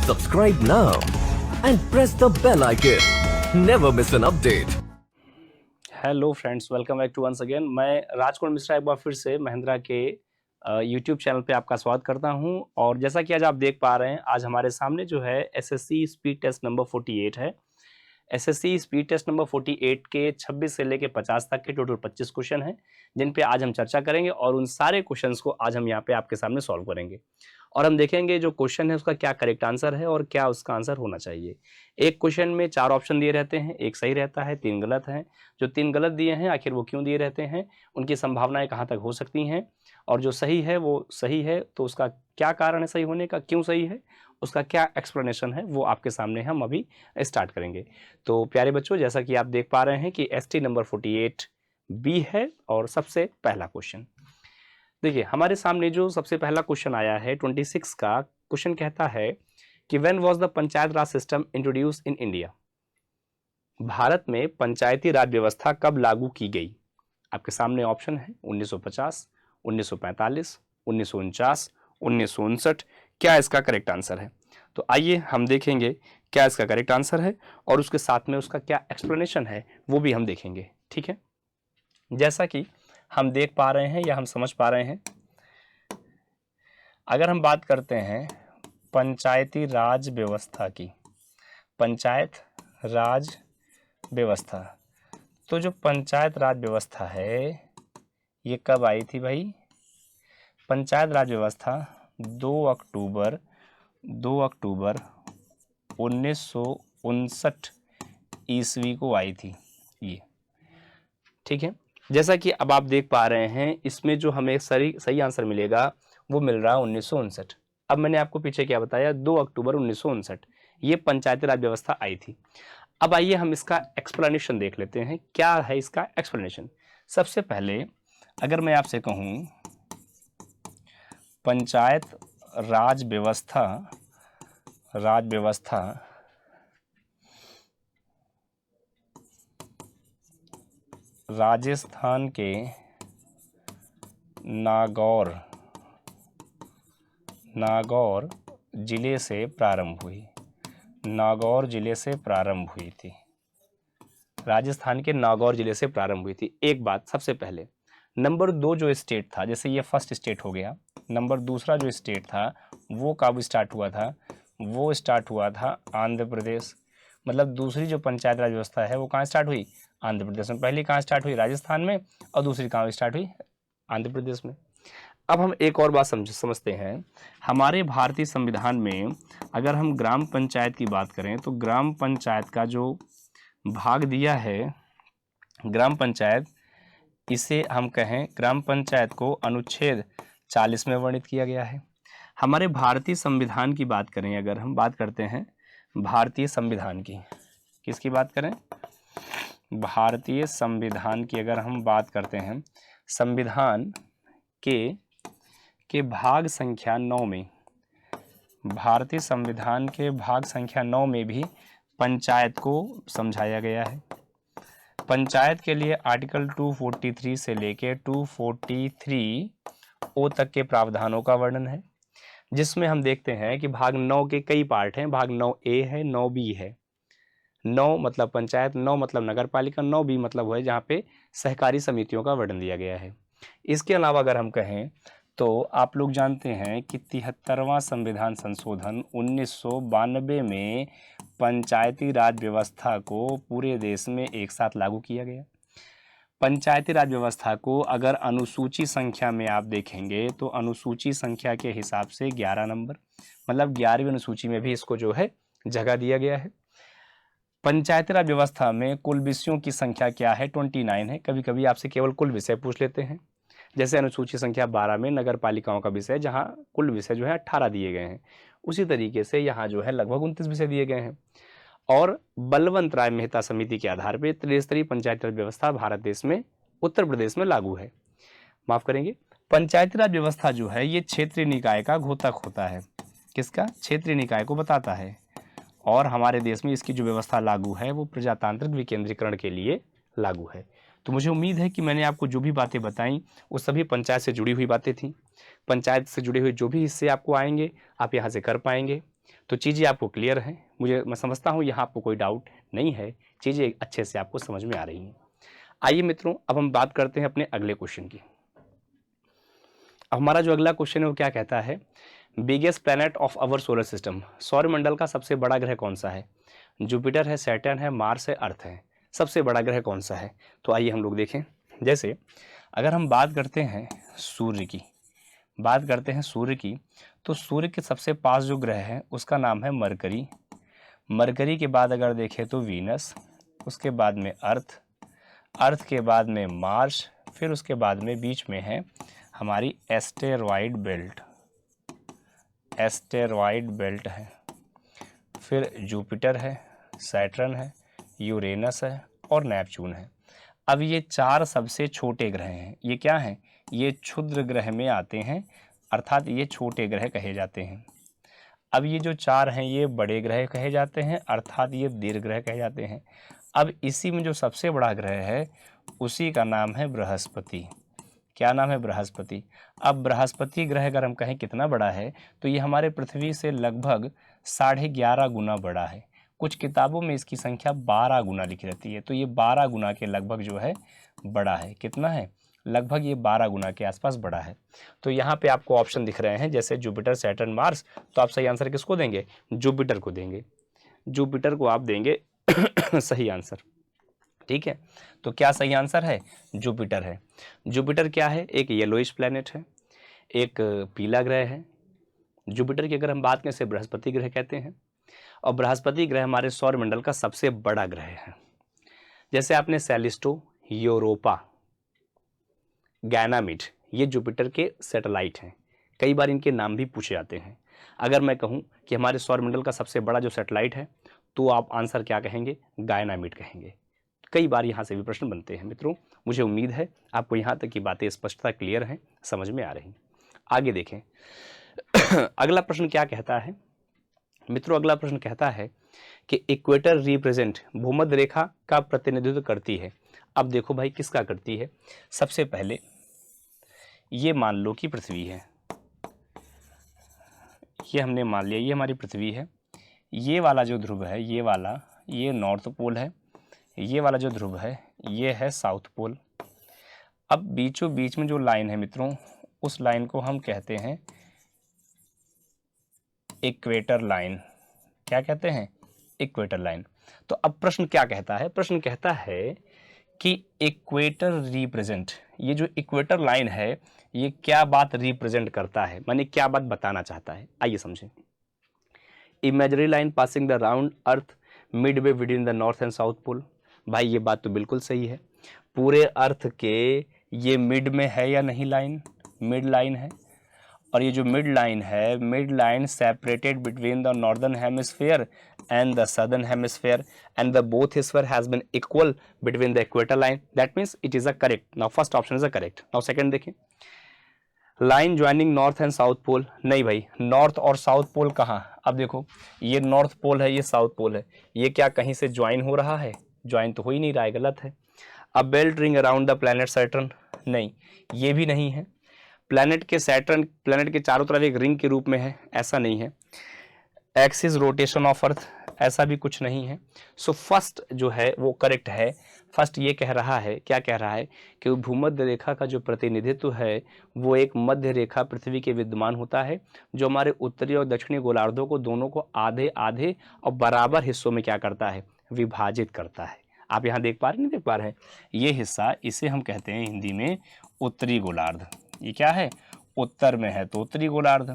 Subscribe now and press the bell icon. Never miss an update. Hello friends, welcome back to once again. मैं राजकुमार मिश्रा एक बार फिर से महिंद्रा के YouTube channel पे आपका स्वागत करता हूं। और जैसा कि आज आप देख पा रहे हैं, आज हमारे सामने जो है एसएससी स्पीड टेस्ट नंबर 48 है। एसएससी स्पीड टेस्ट नंबर 48 के 26 से लेके 50 तक के टोटल 25 क्वेश्चन हैं, जिन पे आज हम चर्चा करेंगे और उन सारे क्वेश्चंस को आज हम यहाँ पे आपके सामने सॉल्व करेंगे। और हम देखेंगे जो क्वेश्चन है उसका क्या करेक्ट आंसर है और क्या उसका आंसर होना चाहिए। एक क्वेश्चन में 4 ऑप्शन दिए रहते हैं, एक सही रहता है, 3 गलत हैं। जो 3 गलत दिए हैं आखिर वो क्यों दिए रहते हैं, उनकी संभावनाएं कहाँ तक हो सकती हैं, और जो सही है वो सही है तो उसका क्या कारण है सही होने का, क्यों सही है, उसका क्या एक्सप्लेनेशन है, वो आपके सामने हम अभी स्टार्ट करेंगे। तो प्यारे बच्चों, जैसा कि आप देख पा रहे हैं कि एसटी नंबर 48 बी है और सबसे पहला क्वेश्चन देखिए हमारे सामने जो सबसे पहला क्वेश्चन आया है 26 का क्वेश्चन कहता है कि when was the panchayat Raj system introduce in India. Bharat में पंचायती राज व्यवस्था कब लागू की गई। आपके सामने ऑप्शन है 1950, 1945, 1949, 1959। क्या इसका करेक्ट आंसर है? तो आइए हम देखेंगे क्या इसका करेक्ट आंसर है और उसके साथ में उसका क्या एक्सप्लेनेशन है वो भी हम देखेंगे। ठीक है, जैसा कि हम देख पा रहे हैं या हम समझ पा रहे हैं, अगर हम बात करते हैं पंचायती राज व्यवस्था की, पंचायत राज व्यवस्था, तो जो पंचायत राज व्यवस्था है ये कब आई थी भाई? पंचायत राज व्यवस्था 2 अक्टूबर 1959 ईस्वी को आई थी ये। ठीक है, जैसा कि अब आप देख पा रहे हैं इसमें जो हमें सही आंसर मिलेगा वो मिल रहा है 1959। अब मैंने आपको पीछे क्या बताया, 2 अक्टूबर 1959 ये पंचायती राज व्यवस्था आई थी। अब आइए हम इसका एक्सप्लेनेशन देख लेते हैं, क्या है इसका एक्सप्लेनेशन। सबसे पहले अगर मैं आपसे कहूं पंचायत राज व्यवस्था राजस्थान के नागौर जिले से प्रारंभ हुई थी। राजस्थान के नागौर जिले से प्रारंभ हुई थी। एक बात सबसे पहले, नंबर 2 जो स्टेट था, जैसे ये फर्स्ट स्टेट हो गया, नंबर दूसरा जो स्टेट था वो कब स्टार्ट हुआ था? वो स्टार्ट हुआ था आंध्र प्रदेश। मतलब दूसरी जो पंचायत राज व्यवस्था है वो कहाँ स्टार्ट हुई? आंध्र प्रदेश में। पहली कहाँ स्टार्ट हुई? राजस्थान में, और दूसरी कहाँ स्टार्ट हुई? आंध्र प्रदेश में। अब हम एक और बात समझते हैं, हमारे भारतीय संविधान में अगर हम ग्राम पंचायत की बात करें तो ग्राम पंचायत का जो भाग दिया है, ग्राम पंचायत, इसे हम कहें ग्राम पंचायत को अनुच्छेद 40 में वर्णित किया गया है। हमारे भारतीय संविधान की बात करें, अगर हम बात करते हैं भारतीय संविधान की, किसकी बात करें? भारतीय संविधान की अगर हम बात करते हैं, संविधान के भाग संख्या 9 में, भारतीय संविधान के भाग संख्या 9 में भी पंचायत को समझाया गया है। पंचायत के लिए आर्टिकल 243 से लेके 243 ओ तक के प्रावधानों का वर्णन है, जिसमें हम देखते हैं कि भाग 9 के कई पार्ट हैं। भाग 9A है, 9B है। 9 मतलब पंचायत, 9 मतलब नगर पालिका, 9B मतलब है जहाँ पे सहकारी समितियों का वर्णन दिया गया है। इसके अलावा अगर हम कहें तो आप लोग जानते हैं कि 73वां संविधान संशोधन 1992 में पंचायती राज व्यवस्था को पूरे देश में एक साथ लागू किया गया। पंचायती राज व्यवस्था को अगर अनुसूची संख्या में आप देखेंगे तो अनुसूची संख्या के हिसाब से 11 नंबर, मतलब 11वीं अनुसूची में भी इसको जो है जगह दिया गया है। पंचायती राज व्यवस्था में कुल विषयों की संख्या क्या है? 29 है। कभी कभी आपसे केवल कुल विषय पूछ लेते हैं, जैसे अनुसूची संख्या 12 में नगर पालिकाओं का विषय, जहां कुल विषय जो है 18 दिए गए हैं, उसी तरीके से यहाँ जो है लगभग 29 विषय दिए गए हैं। और बलवंत राय मेहता समिति के आधार पर त्रिस्तरीय पंचायती राज व्यवस्था भारत देश में उत्तर प्रदेश में लागू है। माफ करेंगे, पंचायती राज व्यवस्था जो है ये क्षेत्रीय निकाय का घोतक होता है। किसका? क्षेत्रीय निकाय को बताता है। और हमारे देश में इसकी जो व्यवस्था लागू है वो प्रजातांत्रिक विकेंद्रीकरण के लिए लागू है। तो मुझे उम्मीद है कि मैंने आपको जो भी बातें बताई वो सभी पंचायत से जुड़ी हुई बातें थी। पंचायत से जुड़े हुए जो भी हिस्से आपको आएंगे आप यहाँ से कर पाएंगे। तो चीज़ें आपको क्लियर हैं, मैं समझता हूँ यहाँ आपको कोई डाउट नहीं है, चीज़ें अच्छे से आपको समझ में आ रही हैं। आइए मित्रों, अब हम बात करते हैं अपने अगले क्वेश्चन की। अब हमारा जो अगला क्वेश्चन है वो क्या कहता है, biggest planet of our solar system, सौरमंडल का सबसे बड़ा ग्रह कौन सा है? जुपिटर है, सैटर्न है, मार्स है, अर्थ है, सबसे बड़ा ग्रह कौन सा है? तो आइए हम लोग देखें। जैसे अगर हम बात करते हैं सूर्य की, तो सूर्य के सबसे पास जो ग्रह है उसका नाम है मरकरी। मरकरी के बाद अगर देखें तो वीनस, उसके बाद में अर्थ के बाद में मार्स, फिर उसके बाद में बीच में है हमारी एस्टेरॉयड बेल्ट है, फिर जुपिटर है, सैटर्न है, यूरेनस है और नेपच्यून है। अब ये 4 सबसे छोटे ग्रह हैं। ये क्या हैं? ये क्षुद्र ग्रह में आते हैं, अर्थात ये छोटे ग्रह कहे जाते हैं। अब ये जो 4 हैं ये बड़े ग्रह कहे जाते हैं, अर्थात ये दीर्घ ग्रह कहे जाते हैं। अब इसी में जो सबसे बड़ा ग्रह है उसी का नाम है बृहस्पति। क्या नाम है? बृहस्पति। अब बृहस्पति ग्रह अगर हम कहें कितना बड़ा है, तो ये हमारे पृथ्वी से लगभग 11.5 गुना बड़ा है। कुछ किताबों में इसकी संख्या 12 गुना लिखी रहती है, तो ये 12 गुना के लगभग जो है बड़ा है। कितना है? लगभग ये 12 गुना के आसपास बड़ा है। तो यहाँ पे आपको ऑप्शन दिख रहे हैं जैसे जुपिटर, सैटर्न, मार्स, तो आप सही आंसर किसको देंगे? जुपिटर को देंगे। जुपिटर को आप देंगे सही आंसर। ठीक है, तो क्या सही आंसर है? जुपिटर है। जुपिटर क्या है? एक येलोइश प्लैनेट है, एक पीला ग्रह है। जुपिटर की अगर हम बात करें इसे बृहस्पति ग्रह कहते हैं, और बृहस्पति ग्रह हमारे सौरमंडल का सबसे बड़ा ग्रह है। जैसे आपने सेलिस्टो, यूरोपा, गैनामिड, ये जुपिटर के सैटेलाइट हैं। कई बार इनके नाम भी पूछे जाते हैं। अगर मैं कहूँ कि हमारे सौरमंडल का सबसे बड़ा जो सैटेलाइट है, तो आप आंसर क्या कहेंगे? गायनामिड कहेंगे। कई बार यहाँ से भी प्रश्न बनते हैं मित्रों। मुझे उम्मीद है आपको यहाँ तक की बातें स्पष्टता क्लियर हैं, समझ में आ रही। आगे देखें अगला प्रश्न क्या कहता है मित्रों? अगला प्रश्न कहता है कि इक्वेटर रिप्रेजेंट, भूमध्य रेखा का प्रतिनिधित्व करती है। अब देखो भाई किसका करती है? सबसे पहले ये मान लो कि पृथ्वी है, ये हमने मान लिया ये हमारी पृथ्वी है। ये वाला जो ध्रुव है, ये वाला, ये नॉर्थ पोल है। ये वाला जो ध्रुव है ये है साउथ पोल। अब बीचों बीच में जो लाइन है मित्रों, उस लाइन को हम कहते हैं इक्वेटर लाइन। क्या कहते हैं? Equator line. तो अब प्रश्न क्या कहता है? प्रश्न कहता है कि इक्वेटर रिप्रेजेंट, ये जो इक्वेटर लाइन है ये क्या बात रिप्रेजेंट करता है, माने क्या बात बताना चाहता है? आइए समझें। Imaginary line passing the round earth midway between the north and south pole. भाई ये बात तो बिल्कुल सही है। पूरे अर्थ के ये मिड में है या नहीं लाइन? मिड लाइन है। और ये जो मिड लाइन है, mid line separated between the northern hemisphere and the southern hemisphere, and the both hemisphere has been equal between the equator line. That means it is a correct. Now first option is a correct. Now second देखें, line joining north and south pole. नहीं भाई, north और south pole कहाँ? अब देखो ये north pole है, ये साउथ पोल है, ये क्या कहीं से ज्वाइन हो रहा है? ज्वाइन तो हो ही नहीं रहा है, गलत है। अब belt ring around the planet Saturn, नहीं ये भी नहीं है। प्लैनेट के सैटर्न, प्लैनेट के चारों तरफ एक रिंग के रूप में है, ऐसा नहीं है। एक्सिस रोटेशन ऑफ अर्थ, ऐसा भी कुछ नहीं है। सो फर्स्ट जो है वो करेक्ट है। फर्स्ट ये कह रहा है, क्या कह रहा है कि भूमध्य रेखा का जो प्रतिनिधित्व है वो एक मध्य रेखा पृथ्वी के विद्यमान होता है, जो हमारे उत्तरी और दक्षिणी गोलार्धों को दोनों को आधे आधे और बराबर हिस्सों में क्या करता है? विभाजित करता है। आप यहाँ देख पा रहे हैं, नहीं देख पा रहे हैं? ये हिस्सा, इसे हम कहते हैं हिंदी में उत्तरी गोलार्ध। ये क्या है? उत्तर में है तो उत्तरी गोलार्ध।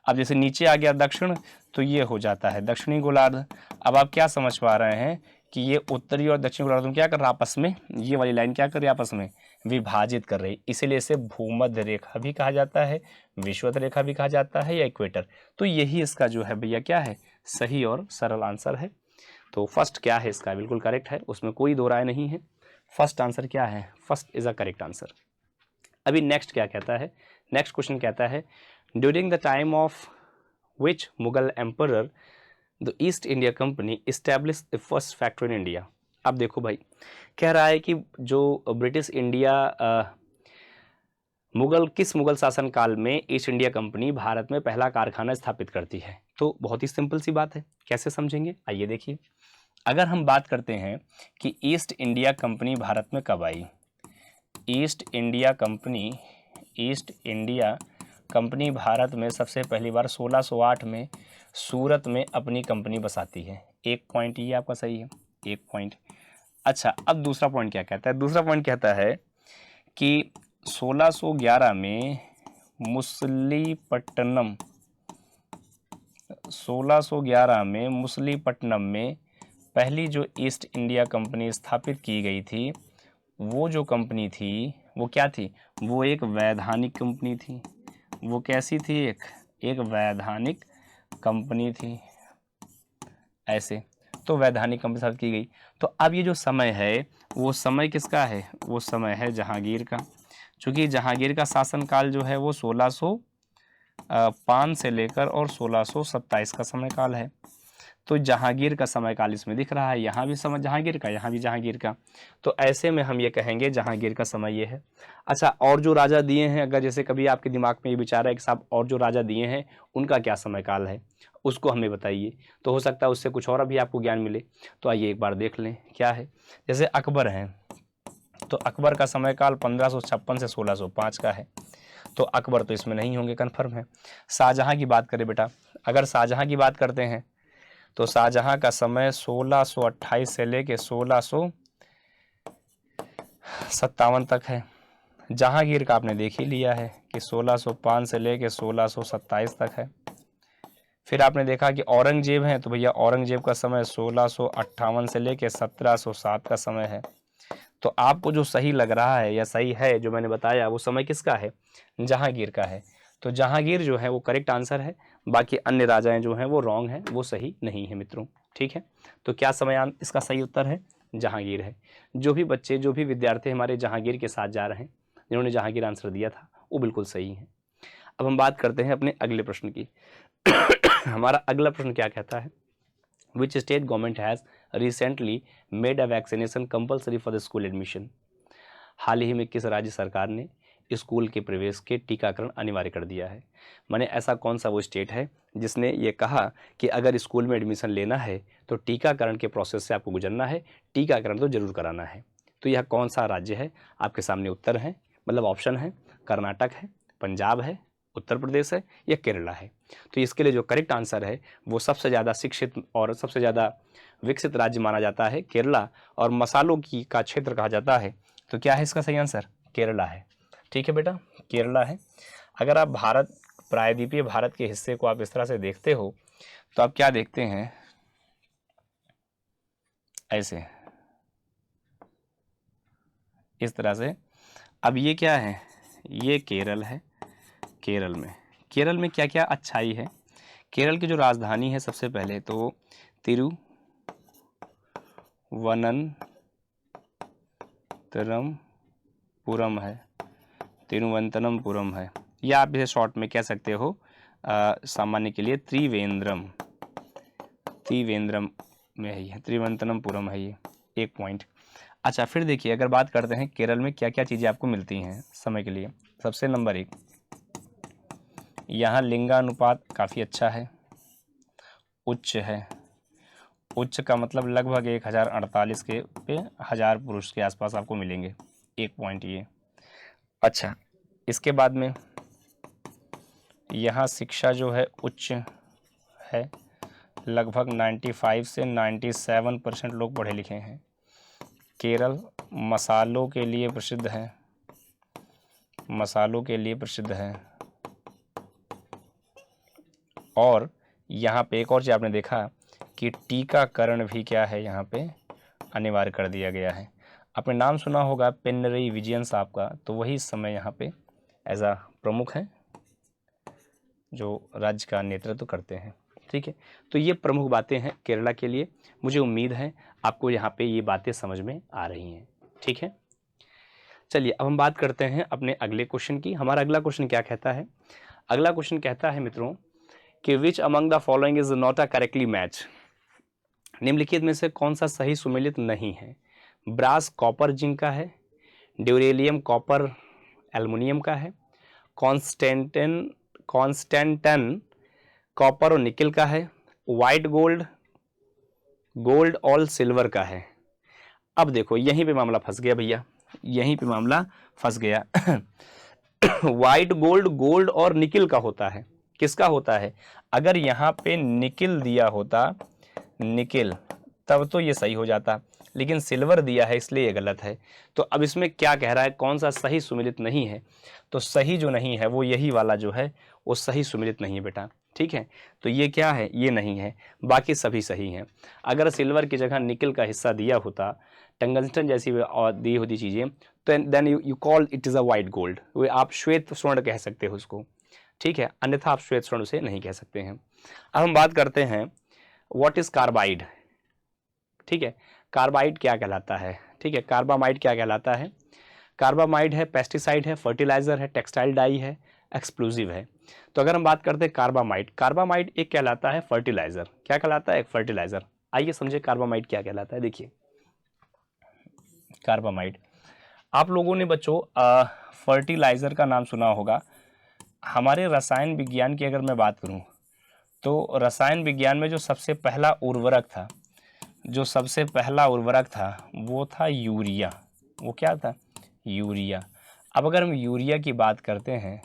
अब जैसे नीचे आ गया दक्षिण, तो ये हो जाता है दक्षिणी गोलार्ध। अब आप क्या समझ पा रहे हैं कि ये उत्तरी और दक्षिणी गोलार्ध में क्या कर रहा है? आपस में ये वाली लाइन क्या कर रही है? आपस में विभाजित कर रही। इसीलिए इसे भूमध्य रेखा भी कहा जाता है, विषुवत रेखा भी कहा जाता है, या इक्वेटर। तो यही इसका जो है भैया क्या है? सही और सरल आंसर है। तो फर्स्ट क्या है इसका? बिल्कुल करेक्ट है, उसमें कोई दो राय नहीं है। फर्स्ट आंसर क्या है? First is a correct answer. अभी नेक्स्ट क्या कहता है? नेक्स्ट क्वेश्चन कहता है, during the time of which Mughal emperor the east India company establish the first factory in India. अब देखो भाई, कह रहा है कि जो ब्रिटिश इंडिया किस मुगल शासन काल में ईस्ट इंडिया कंपनी भारत में पहला कारखाना स्थापित करती है? तो बहुत ही सिंपल सी बात है, कैसे समझेंगे आइए देखिए। अगर हम बात करते हैं कि ईस्ट इंडिया कंपनी भारत में कब आई, ईस्ट इंडिया कंपनी भारत में सबसे पहली बार 1608 में सूरत में अपनी कंपनी बसाती है। एक पॉइंट ये आपका सही है, एक पॉइंट। अच्छा, अब दूसरा पॉइंट क्या कहता है? दूसरा पॉइंट कहता है कि 1611 में मुसलीपट्टनम में पहली जो ईस्ट इंडिया कंपनी स्थापित की गई थी, वो जो कंपनी थी वो क्या थी? वो एक वैधानिक कंपनी थी। वो कैसी थी? एक वैधानिक कंपनी थी। ऐसे तो वैधानिक कंपनी स्थापित की गई। तो अब ये जो समय है वो समय किसका है? वो समय है जहांगीर का। चूँकि जहांगीर का शासनकाल जो है वो 1605 से लेकर और 1627 का समय काल है। तो जहांगीर का समय काल इसमें दिख रहा है, यहाँ भी समय जहांगीर का, यहाँ भी जहांगीर का। तो ऐसे में हम ये कहेंगे जहांगीर का समय ये है। अच्छा, और जो राजा दिए हैं, अगर जैसे कभी आपके दिमाग में ये विचार है कि साहब और जो राजा दिए हैं उनका क्या समय काल है, उसको हमें बताइए, तो हो सकता है उससे कुछ और अभी आपको ज्ञान मिले। तो आइए एक बार देख लें क्या है। जैसे अकबर हैं, तो अकबर का समय काल 1556 से 1605 का है। तो अकबर तो इसमें नहीं होंगे, कन्फर्म है। शाहजहाँ की बात करें बेटा, अगर शाहजहाँ की बात करते हैं तो शाहजहाँ का समय 1628 से लेके 1657 तक है। जहांगीर का आपने देख ही लिया है कि 1605 से लेके 1627 तक है। फिर आपने देखा कि औरंगजेब हैं, तो भैया औरंगजेब का समय 1658 से लेके 1707 का समय है। तो आपको जो सही लग रहा है या सही है जो मैंने बताया, वो समय किसका है? जहांगीर का है। तो जहांगीर जो है वो करेक्ट आंसर है, बाकी अन्य राजाएं जो हैं वो रॉन्ग हैं, वो सही नहीं है मित्रों। ठीक है, तो क्या समय इसका सही उत्तर है? जहांगीर है। जो भी बच्चे, जो भी विद्यार्थी हमारे जहांगीर के साथ जा रहे हैं, जिन्होंने जहांगीर आंसर दिया था, वो बिल्कुल सही है। अब हम बात करते हैं अपने अगले प्रश्न की। हमारा अगला प्रश्न क्या कहता है? Which state government has recently made a vaccination compulsory for the school admission? हाल ही में किस राज्य सरकार ने स्कूल के प्रवेश के टीकाकरण अनिवार्य कर दिया है? माने ऐसा कौन सा वो स्टेट है जिसने ये कहा कि अगर स्कूल में एडमिशन लेना है तो टीकाकरण के प्रोसेस से आपको गुजरना है, टीकाकरण तो जरूर कराना है। तो यह कौन सा राज्य है? आपके सामने उत्तर है, मतलब ऑप्शन है, कर्नाटक है, पंजाब है, उत्तर प्रदेश है या केरला है। तो इसके लिए जो करेक्ट आंसर है वो सबसे ज़्यादा शिक्षित और सबसे ज़्यादा विकसित राज्य माना जाता है केरला, और मसालों की का क्षेत्र कहा जाता है। तो क्या है इसका सही आंसर? केरला है। ठीक है बेटा, केरला है। अगर आप प्रायद्वीपीय भारत के हिस्से को आप इस तरह से देखते हो तो आप क्या देखते हैं? ऐसे, इस तरह से। अब ये क्या है? ये केरल है। केरल में क्या क्या अच्छाई है? केरल की जो राजधानी है सबसे पहले तो तिरुवनंतपुरम है, या आप इसे शॉर्ट में कह सकते हो सामान्य के लिए त्रिवेंद्रम में है ये, त्रिवंतनमपुरम है ये। एक पॉइंट। अच्छा, फिर देखिए अगर बात करते हैं केरल में क्या क्या चीज़ें आपको मिलती हैं समय के लिए। सबसे नंबर 1, यहाँ लिंगानुपात काफ़ी अच्छा है, उच्च है। उच्च का मतलब लगभग 1048 के पे 1000 पुरुष के आसपास आपको मिलेंगे। एक पॉइंट ये। अच्छा, इसके बाद में यहाँ शिक्षा जो है उच्च है, लगभग 95 से 97% लोग पढ़े लिखे हैं। केरल मसालों के लिए प्रसिद्ध है, और यहाँ पे एक और चीज़ आपने देखा कि टीकाकरण भी क्या है, यहाँ पे अनिवार्य कर दिया गया है। आपने नाम सुना होगा पिनरई विजयन साहब का, तो वही इस समय यहाँ पे एज आ प्रमुख हैं जो राज्य का नेतृत्व करते हैं। ठीक है, तो ये प्रमुख बातें हैं केरला के लिए। मुझे उम्मीद है आपको यहाँ पे ये बातें समझ में आ रही हैं। ठीक है, चलिए अब हम बात करते हैं अपने अगले क्वेश्चन की। हमारा अगला क्वेश्चन क्या कहता है? अगला क्वेश्चन कहता है मित्रों कि विच among the following is not a correctly match? निम्नलिखित में से कौन सा सही सुमेलित नहीं है? ब्रास कॉपर जिंक का है, ड्यूरेलियम कॉपर एल्युमिनियम का है, कॉन्स्टेंटन कॉपर और निकल का है, वाइट गोल्ड और सिल्वर का है। अब देखो यहीं पे मामला फंस गया भैया, यहीं पे मामला फंस गया। वाइट गोल्ड और निकल का होता है। किसका होता है? अगर यहाँ पे निकल दिया होता, निकल, तब तो ये सही हो जाता, लेकिन सिल्वर दिया है इसलिए ये गलत है। तो अब इसमें क्या कह रहा है, कौन सा सही सुमेलित नहीं है? तो सही जो नहीं है वो यही वाला जो है वो सही सुमेलित नहीं है बेटा, ठीक है। तो ये क्या है, ये नहीं है, बाकी सभी सही हैं। अगर सिल्वर की जगह निकल का हिस्सा दिया होता, टंगस्टन जैसी दी होती चीज़ें, तो then you call it is a white gold, वो आप श्वेत स्वर्ण कह सकते हो उसको, ठीक है, अन्यथा आप श्वेत स्वर्ण से नहीं कह सकते हैं। अब हम बात करते हैं व्हाट इज कार्बाइड, ठीक है। कार्बाइड क्या कहलाता है, ठीक है, कार्बामाइड क्या कहलाता है? कार्बामाइड है, पेस्टिसाइड है, फर्टिलाइजर है, टेक्सटाइल डाई है, एक्सप्लोजिव है। तो अगर हम बात करते हैं कार्बामाइड, कार्बामाइड एक कहलाता है फर्टिलाइजर। क्या कहलाता है? एक फर्टिलाइजर। आइए समझे कार्बामाइड क्या कहलाता है। देखिए कार्बामाइड, आप लोगों ने बच्चों फर्टिलाइजर का नाम सुना होगा। हमारे रसायन विज्ञान की अगर मैं बात करूं तो रसायन विज्ञान में जो सबसे पहला उर्वरक था, वो था यूरिया। वो क्या था? यूरिया। अब अगर हम यूरिया की बात करते हैं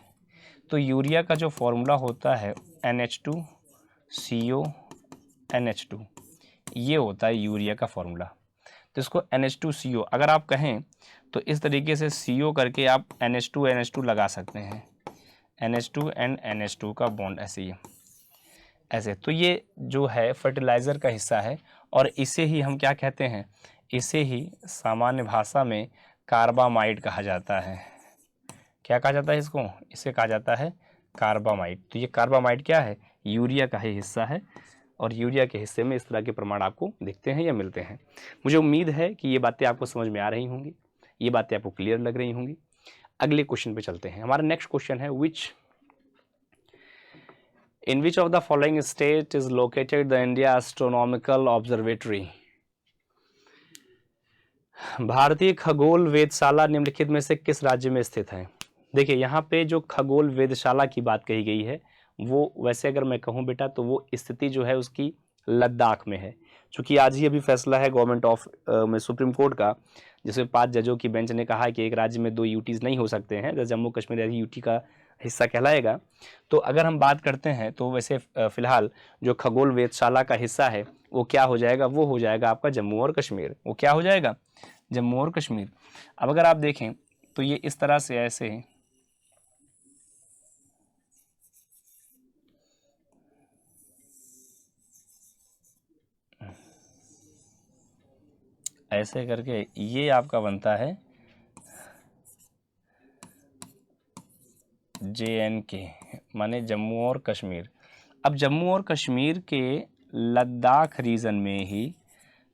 तो यूरिया का जो फॉर्मूला होता है NH2CO NH2, ये होता है यूरिया का फॉर्मूला। तो इसको NH2CO अगर आप कहें तो इस तरीके से CO करके आप NH2 लगा सकते हैं, NH2 एंड NH2 का बॉन्ड ऐसे। तो ये जो है फर्टिलाइज़र का हिस्सा है और इसे ही हम क्या कहते हैं? इसे ही सामान्य भाषा में कार्बामाइड कहा जाता है। क्या कहा जाता है इसको? इसे कहा जाता है कार्बामाइड। तो ये कार्बामाइड क्या है? यूरिया का ही हिस्सा है और यूरिया के हिस्से में इस तरह के प्रमाण आपको दिखते हैं या मिलते हैं। मुझे उम्मीद है कि ये बातें आपको समझ में आ रही होंगी, ये बातें आपको क्लियर लग रही होंगी। अगले क्वेश्चन पे चलते हैं। हमारा नेक्स्ट क्वेश्चन है In which of the following state is located the India Astronomical Observatory? भारतीय खगोल वेधशाला निम्नलिखित में से किस राज्य में स्थित है? देखिए यहाँ पे जो खगोल वेधशाला की बात कही गई है वो, वैसे अगर मैं कहूँ बेटा तो वो स्थिति जो है उसकी लद्दाख में है। चूँकि आज ही अभी फैसला है गवर्नमेंट ऑफ में सुप्रीम कोर्ट का, जिसमें 5 जजों की बेंच ने कहा है कि एक राज्य में 2 यूटीज़ नहीं हो सकते हैं, जम्मू कश्मीर यदि यूटी का हिस्सा कहलाएगा। तो अगर हम बात करते हैं तो वैसे फ़िलहाल जो खगोल वेधशाला का हिस्सा है वो क्या हो जाएगा? वो हो जाएगा आपका जम्मू और कश्मीर। वो क्या हो जाएगा? जम्मू और कश्मीर। अब अगर आप देखें तो ये इस तरह से ऐसे करके ये आपका बनता है JNK, माने जम्मू और कश्मीर। अब जम्मू और कश्मीर के लद्दाख रीजन में ही,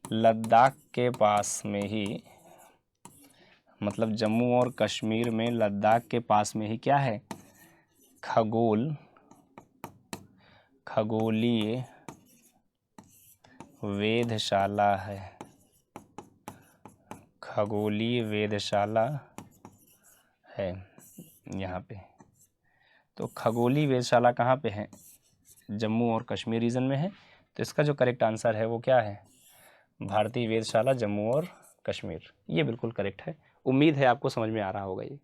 लद्दाख के पास में ही, मतलब जम्मू और कश्मीर में लद्दाख के पास में ही क्या है? खगोलीय वेधशाला है। खगोलीय वेधशाला है यहाँ पे। तो खगोलीय वेधशाला कहाँ पे है? जम्मू और कश्मीर रीजन में है। तो इसका जो करेक्ट आंसर है वो क्या है? भारतीय वेधशाला जम्मू और कश्मीर। ये बिल्कुल करेक्ट है। उम्मीद है आपको समझ में आ रहा होगा ये।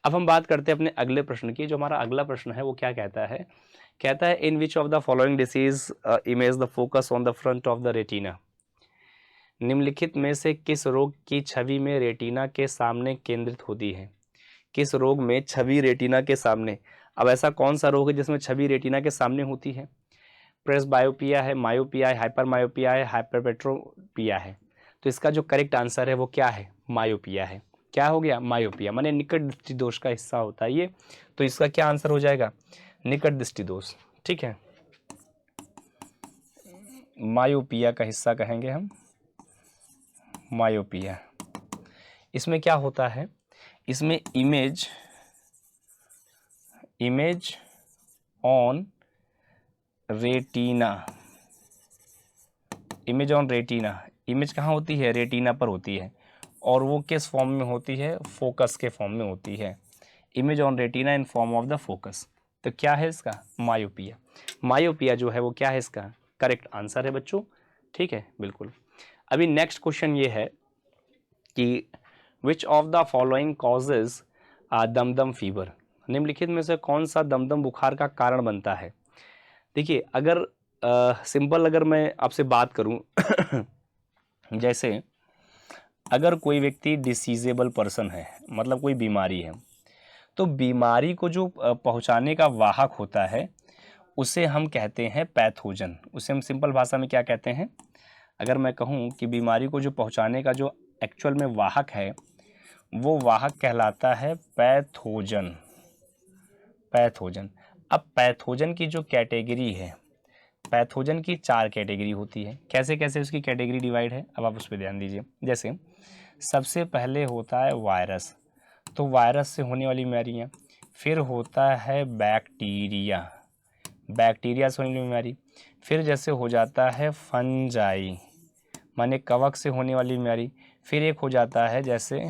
अब हम बात करते हैं अपने अगले प्रश्न की। जो हमारा अगला प्रश्न है वो क्या कहता है? कहता है in which of the following disease image the focus on the front of the retina. निम्नलिखित में से किस रोग की छवि में रेटिना के सामने केंद्रित होती है? किस रोग में छवि रेटिना के सामने? अब ऐसा कौन सा रोग है जिसमें छवि रेटिना के सामने होती है? प्रेसबायोपिया है, मायोपिया है, हाइपरमायोपिया है, हाइपरपेट्रोपिया है। तो इसका जो करेक्ट आंसर है वो क्या है? मायोपिया है। क्या हो गया? मायोपिया, माने निकट दृष्टि दोष का हिस्सा होता है ये। तो इसका क्या आंसर हो जाएगा? निकट दृष्टि दोष। ठीक है, मायोपिया का हिस्सा कहेंगे हम, मायोपिया। इसमें क्या होता है? इसमें image on retina, image on retina, image कहाँ होती है? रेटिना पर होती है। और वो किस फॉर्म में होती है? फोकस के फॉर्म में होती है। Image on retina in form of the focus. तो क्या है इसका? मायोपिया। मायोपिया जो है वो क्या है इसका? करेक्ट आंसर है बच्चों। ठीक है, बिल्कुल। अभी नेक्स्ट क्वेश्चन ये है कि which of the following causes dumdum fever, निम्नलिखित में से कौन सा दमदम बुखार का कारण बनता है? देखिए, अगर सिंपल अगर मैं आपसे बात करूं जैसे अगर कोई व्यक्ति डिसीजेबल पर्सन है, मतलब कोई बीमारी है, तो बीमारी को जो पहुंचाने का वाहक होता है उसे हम कहते हैं पैथोजन। उसे हम सिंपल भाषा में क्या कहते हैं? अगर मैं कहूं कि बीमारी को जो पहुंचाने का जो एक्चुअल में वाहक है वो वाहक कहलाता है पैथोजन। पैथोजन। अब पैथोजन की जो कैटेगरी है, पैथोजन की 4 कैटेगरी होती है। कैसे कैसे उसकी कैटेगरी डिवाइड है, अब आप उस पर ध्यान दीजिए। जैसे सबसे पहले होता है वायरस, तो वायरस से होने वाली बीमारियाँ। फिर होता है बैक्टीरिया, बैक्टीरिया से होने वाली बीमारी। फिर जैसे हो जाता है फंजाई, माने कवक से होने वाली बीमारी। फिर एक हो जाता है जैसे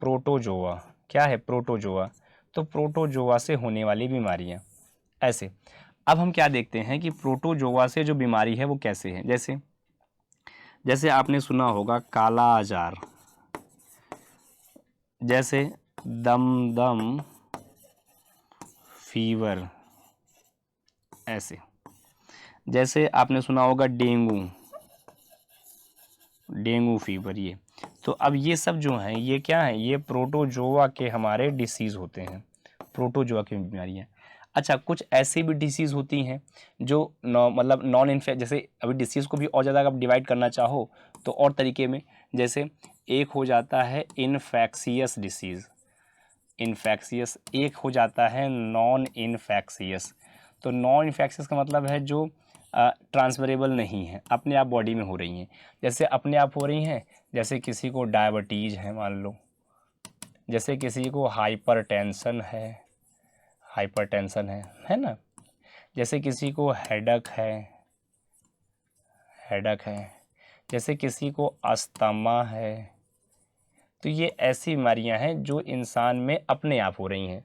प्रोटोजोआ। क्या है? प्रोटोजोआ। तो प्रोटोजोआ से होने वाली बीमारियां। ऐसे अब हम क्या देखते हैं कि प्रोटोजोआ से जो बीमारी है वो कैसे है। जैसे जैसे आपने सुना होगा काला आजार, जैसे दमदम फीवर, ऐसे जैसे आपने सुना होगा डेंगू, डेंगू फीवर। ये तो अब ये सब जो हैं ये क्या है? ये प्रोटोजोआ के हमारे डिसीज़ होते हैं, प्रोटोजोआ की बीमारियाँ। अच्छा, कुछ ऐसी भी डिसीज़ होती हैं जो मतलब नॉन इन्फेक्ट, जैसे अभी डिसीज़ को भी और ज़्यादा आप डिवाइड करना चाहो तो और तरीके में, जैसे एक हो जाता है इन्फेक्शियस डिसीज़, इन्फेक्शियस। एक हो जाता है नॉन इन्फेक्शियस। तो नॉन इन्फेक्शियस का मतलब है जो ट्रांसफरेबल नहीं है, अपने आप बॉडी में हो रही हैं। जैसे अपने आप हो रही हैं, जैसे किसी को डायबिटीज़ है मान लो, जैसे किसी को हाइपरटेंशन है ना, जैसे किसी को हेडक है, जैसे किसी को अस्थमा है। तो ये ऐसी बीमारियां हैं जो इंसान में अपने आप हो रही हैं,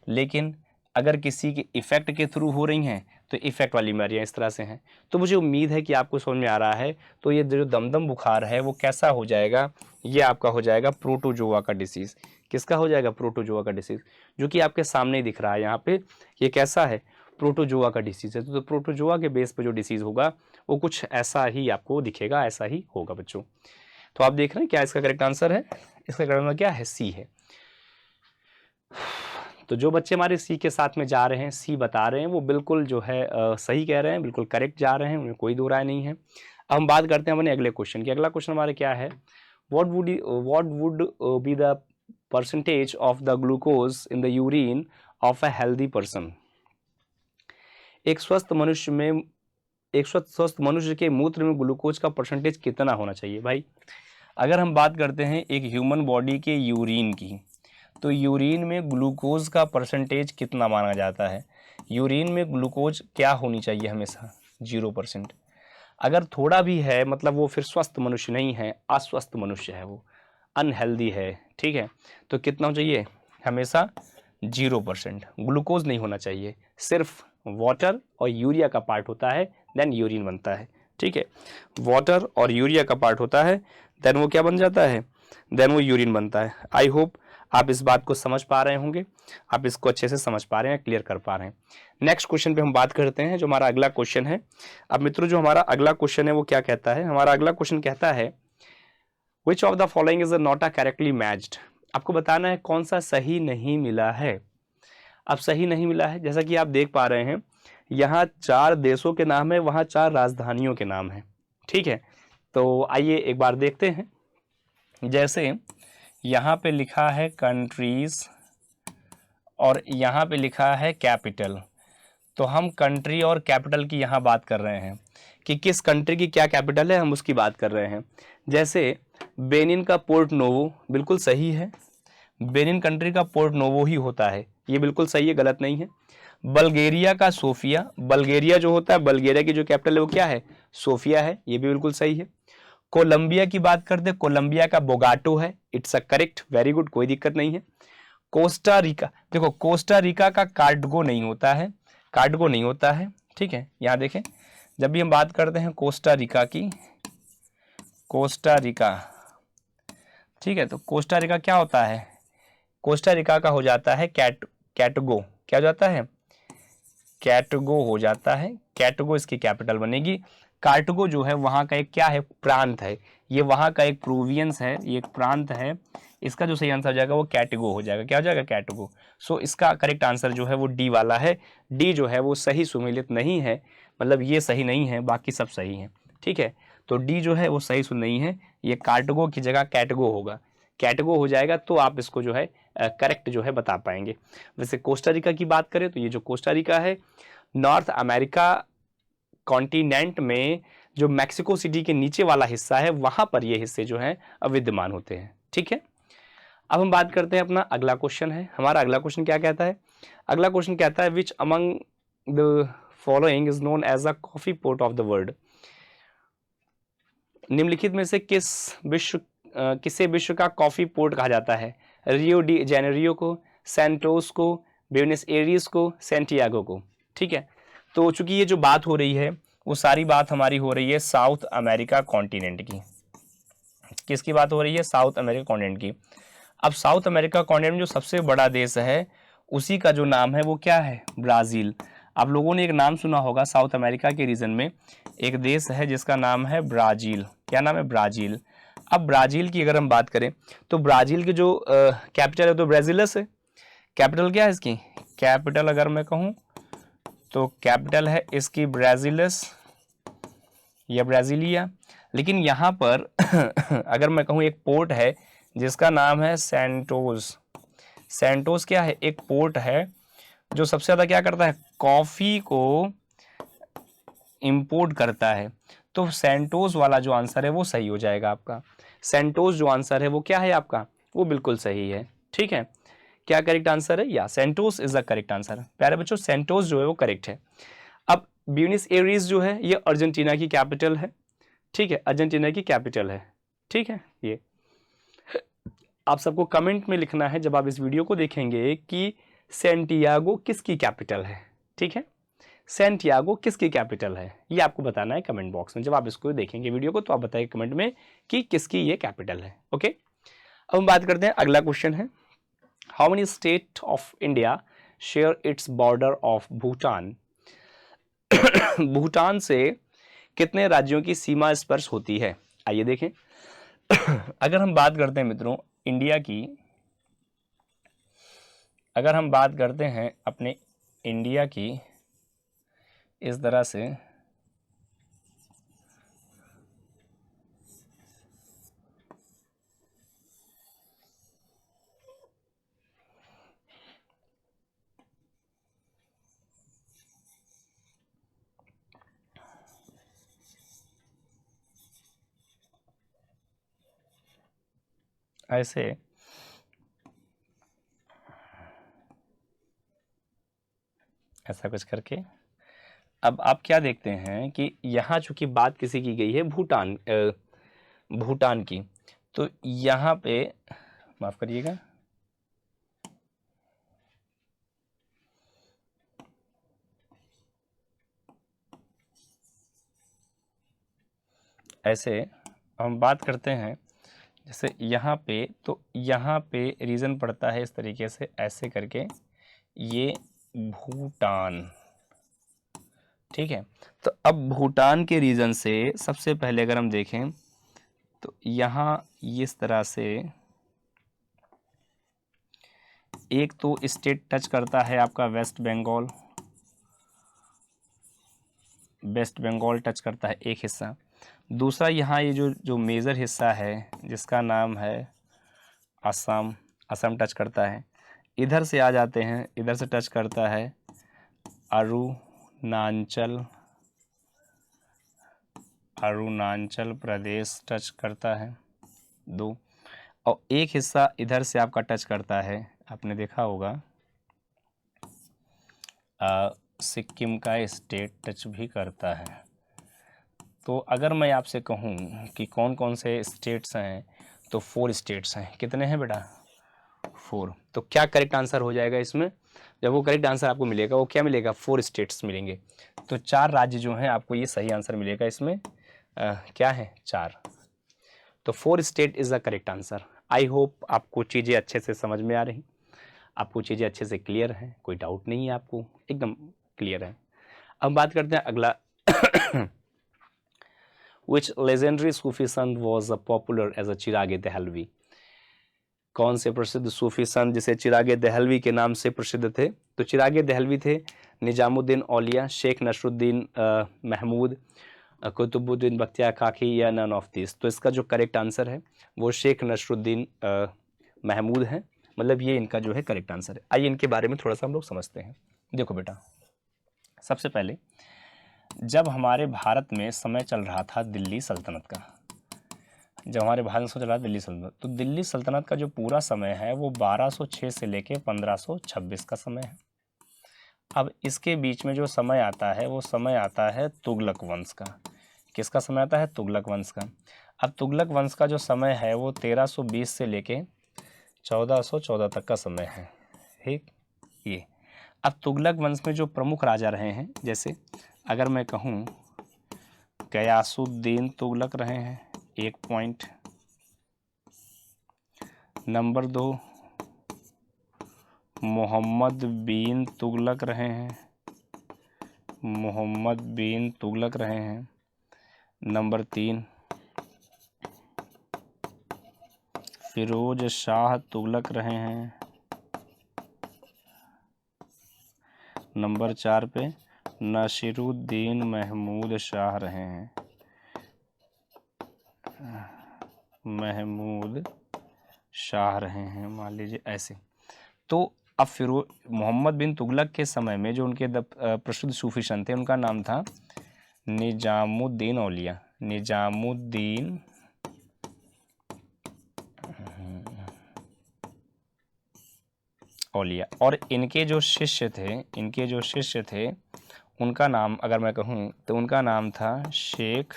लेकिन अगर किसी के इफ़ेक्ट के थ्रू हो रही हैं तो इफ़ेक्ट वाली बीमारियां इस तरह से हैं। तो मुझे उम्मीद है कि आपको समझ में आ रहा है। तो ये जो दमदम बुखार है वो कैसा हो जाएगा? ये आपका हो जाएगा प्रोटोजोआ का डिसीज़। किसका हो जाएगा? प्रोटोजोआ का डिसीज़, जो कि आपके सामने ही दिख रहा है यहाँ पे। ये कैसा है? प्रोटोजोआ का डिसीज़ है। तो प्रोटोजोआ के बेस पर जो डिसीज़ होगा वो कुछ ऐसा ही आपको दिखेगा, ऐसा ही होगा बच्चों। तो आप देख रहे हैं क्या इसका करेक्ट आंसर है? इसका करेक्ट आंसर क्या है? सी है। तो जो बच्चे हमारे सी के साथ में जा रहे हैं, सी बता रहे हैं, वो बिल्कुल जो है सही कह रहे हैं, बिल्कुल करेक्ट जा रहे हैं, उनमें कोई दो राय नहीं है। अब हम बात करते हैं अपने अगले क्वेश्चन की। अगला क्वेश्चन हमारे क्या है? What would be the percentage of the glucose in the urine of a healthy person? एक स्वस्थ मनुष्य के मूत्र में ग्लूकोज का परसेंटेज कितना होना चाहिए? भाई, अगर हम बात करते हैं एक ह्यूमन बॉडी के यूरिन की, तो यूरिन में ग्लूकोज का परसेंटेज कितना माना जाता है? यूरिन में ग्लूकोज क्या होनी चाहिए? हमेशा 0%। अगर थोड़ा भी है मतलब वो फिर स्वस्थ मनुष्य नहीं है, अस्वस्थ मनुष्य है, वो अनहेल्दी है। ठीक है, तो कितना चाहिए? हमेशा 0% ग्लूकोज नहीं होना चाहिए। सिर्फ वाटर और यूरिया का पार्ट होता है, देन यूरिन बनता है। ठीक है, वाटर और यूरिया का पार्ट होता है, देन वो क्या बन जाता है? देन वो यूरिन बनता है। आई होप आप इस बात को समझ पा रहे होंगे, आप इसको अच्छे से समझ पा रहे हैं, क्लियर कर पा रहे हैं। नेक्स्ट क्वेश्चन पे हम बात करते हैं, जो हमारा अगला क्वेश्चन है। अब मित्रों, जो हमारा अगला क्वेश्चन है वो क्या कहता है? हमारा अगला क्वेश्चन कहता है विच of the following is not a correctly matched. आपको बताना है कौन सा सही नहीं मिला है। अब सही नहीं मिला है, जैसा कि आप देख पा रहे हैं, यहाँ 4 देशों के नाम है, वहाँ 4 राजधानियों के नाम है। ठीक है, तो आइए एक बार देखते हैं। जैसे यहाँ पे लिखा है कंट्रीज और यहाँ पे लिखा है कैपिटल, तो हम कंट्री और कैपिटल की यहाँ बात कर रहे हैं कि किस कंट्री की क्या कैपिटल है, हम उसकी बात कर रहे हैं। जैसे बेनिन का पोर्ट नोवो, बिल्कुल सही है, बेनिन कंट्री का पोर्ट नोवो ही होता है, ये बिल्कुल सही है, गलत नहीं है। बल्गेरिया का सोफिया, बल्गेरिया जो होता है, बल्गेरिया की जो कैपिटल है वो क्या है? सोफिया है, ये भी बिल्कुल सही है। कोलंबिया की बात करते हैं, कोलंबिया का बोगाटो है, it's a correct, very good, कोई दिक्कत नहीं है। कोस्टा रिका, देखो कोस्टा रिका का कार्डगो नहीं होता है, कार्डगो नहीं होता है, ठीक है। यहाँ देखें, जब भी हम बात करते हैं कोस्टा रिका की, कोस्टा रिका, ठीक है, तो कोस्टा रिका क्या होता है, कोस्टा रिका का हो जाता है कैटगो, क्या हो जाता है, कैटगो हो जाता है, कैटगो इसकी कैपिटल बनेगी। कार्टगो जो है वहाँ का एक क्या है, प्रांत है, ये वहाँ का एक प्रोविंस है, ये एक प्रांत है, इसका जो सही आंसर हो जाएगा वो कैटगो हो जाएगा, क्या हो जाएगा, कैटगो। सो इसका करेक्ट आंसर जो है वो डी वाला है, डी जो है वो सही सुमेलित नहीं है, मतलब ये सही नहीं है, बाकी सब सही है, ठीक है। तो डी जो है वो सही सुन नहीं है, ये कार्टगो की जगह कैटगो होगा, कैटगो हो जाएगा, तो आप इसको जो है करेक्ट जो है बता पाएंगे। वैसे कोस्टा रिका की बात करें तो ये जो कोस्टा रिका है, नॉर्थ अमेरिका कॉन्टिनेंट में जो मैक्सिको सिटी के नीचे वाला हिस्सा है, वहां पर ये हिस्से जो हैं विद्यमान होते हैं, ठीक है। अब हम बात करते हैं अपना अगला क्वेश्चन है, हमारा अगला क्वेश्चन क्या कहता है, अगला क्वेश्चन कहता है which among the following is known as a coffee port of the world. निम्नलिखित में से किसे विश्व का कॉफी पोर्ट कहा जाता है, रियो डी जेनेरियो को, सैंटोस को, ब्यूनस एरिस को, सैंटियागो को, ठीक है। तो चूंकि ये जो बात हो रही है वो सारी बात हमारी हो रही है साउथ अमेरिका कॉन्टिनेंट की, किसकी बात हो रही है, साउथ अमेरिका कॉन्टिनेंट की। अब साउथ अमेरिका कॉन्टिनेंट में जो सबसे बड़ा देश है उसी का जो नाम है वो क्या है, ब्राज़ील। आप लोगों ने एक नाम सुना होगा साउथ अमेरिका के रीजन में एक देश है जिसका नाम है ब्राज़ील, क्या नाम है, ब्राज़ील। अब ब्राज़ील की अगर हम बात करें तो ब्राज़ील की जो कैपिटल है तो ब्राज़िलस है, कैपिटल क्या है इसकी, कैपिटल अगर मैं कहूँ तो कैपिटल है इसकी ब्राज़िलस या ब्राज़ीलिया। लेकिन यहाँ पर अगर मैं कहूँ एक पोर्ट है जिसका नाम है सैंटोस, सैंटोस क्या है, एक पोर्ट है जो सबसे ज़्यादा क्या करता है, कॉफ़ी को इंपोर्ट करता है। तो सैंटोस वाला जो आंसर है वो सही हो जाएगा आपका, सैंटोस जो आंसर है वो क्या है आपका, वो बिल्कुल सही है, ठीक है। क्या करेक्ट आंसर है, या Santos is the correct answer. प्यारे बच्चों सेंटोस जो है वो करेक्ट है। अब ब्यूनस एरीज जो है ये अर्जेंटीना की कैपिटल है, ठीक है, अर्जेंटीना की कैपिटल है, ठीक है। ये आप सबको कमेंट में लिखना है जब आप इस वीडियो को देखेंगे कि सैंटियागो किसकी कैपिटल है, ठीक है, सैंटियागो किसकी कैपिटल है, ये आपको बताना है कमेंट बॉक्स में। जब आप इसको देखेंगे वीडियो को तो आप बताइए कमेंट में कि किसकी ये कैपिटल है, ओके। अब हम बात करते हैं, अगला क्वेश्चन है, How many states of India share its border of Bhutan? Bhutan से कितने राज्यों की सीमा स्पर्श होती है, आइए देखें। अगर हम बात करते हैं मित्रों इंडिया की, अगर हम बात करते हैं अपने इंडिया की इस तरह से, ऐसे ऐसा कुछ करके, अब आप क्या देखते हैं कि यहाँ चूंकि बात किसी की गई है भूटान, भूटान की, तो यहाँ पे माफ करिएगा, ऐसे हम बात करते हैं जैसे यहाँ पे, तो यहाँ पे रीज़न पड़ता है इस तरीके से ऐसे करके, ये भूटान, ठीक है। तो अब भूटान के रीजन से सबसे पहले अगर हम देखें तो यहाँ इस तरह से एक तो स्टेट टच करता है आपका West Bengal, West Bengal touch करता है एक हिस्सा, दूसरा यहाँ ये जो मेजर हिस्सा है जिसका नाम है असम, असम टच करता है। इधर से आ जाते हैं, इधर से टच करता है अरुणाचल, अरुणाचल प्रदेश टच करता है दो, और एक हिस्सा इधर से आपका टच करता है, आपने देखा होगा सिक्किम का स्टेट टच भी करता है, तो अगर मैं आपसे कहूँ कि कौन कौन से स्टेट्स हैं, तो 4 स्टेट्स हैं। कितने हैं बेटा? 4। तो क्या करेक्ट आंसर हो जाएगा इसमें? जब वो करेक्ट आंसर आपको मिलेगा, वो क्या मिलेगा? 4 स्टेट्स मिलेंगे। तो 4 राज्य जो हैं आपको ये सही आंसर मिलेगा इसमें। क्या है? 4। तो 4 state is the correct answer. I hope आपको चीज़ें अच्छे से समझ में आ रही, आपको चीज़ें अच्छे से क्लियर हैं, कोई डाउट नहीं है, आपको एकदम क्लियर है। अब बात करते हैं अगला। Which legendary Sufi sant was popular as a चिरागे Dehlvi? कौन से प्रसिद्ध सूफी संत जिसे चिरागे दहलवी के नाम से प्रसिद्ध थे? तो चिरागे दहलवी थे निजामुद्दीन औलिया, शेख नसरुद्दीन महमूद, कुतुबुद्दीन बख्तियार काकी, या नन ऑफ दिस। तो इसका जो करेक्ट आंसर है वो शेख नसरुद्दीन महमूद है, मतलब ये इनका जो है करेक्ट आंसर है। आइए इनके बारे में थोड़ा सा हम लोग समझते हैं। देखो बेटा, सबसे पहले जब हमारे भारत में समय चल रहा था दिल्ली सल्तनत का, जब हमारे भारत में चल रहा था दिल्ली सल्तनत, तो दिल्ली सल्तनत का जो पूरा समय है वो 1206 से लेके 1526 का समय है। अब इसके बीच में जो समय आता है वो समय आता है तुगलक वंश का। किसका समय आता है? तुगलक वंश का। अब तुगलक वंश का जो समय है वो 1320 से लेके 1414 तक का समय है। ठीक, ये अब तुगलक वंश में जो प्रमुख राजा रहे हैं, जैसे अगर मैं कहूँ गयासुद्दीन तुगलक रहे हैं, 1 पॉइंट। नंबर 2 मोहम्मद बिन तुगलक रहे हैं, मोहम्मद बिन तुगलक रहे हैं। नंबर 3 फिरोज शाह तुगलक रहे हैं। नंबर 4 पे नासिरुद्दीन महमूद शाह रहे हैं, महमूद शाह रहे हैं, मान लीजिए ऐसे। तो अब मोहम्मद बिन तुगलक के समय में जो उनके प्रसिद्ध सूफी संत थे उनका नाम था निजामुद्दीन औलिया, निजामुद्दीन औलिया। और इनके जो शिष्य थे उनका नाम अगर मैं कहूँ तो उनका नाम था शेख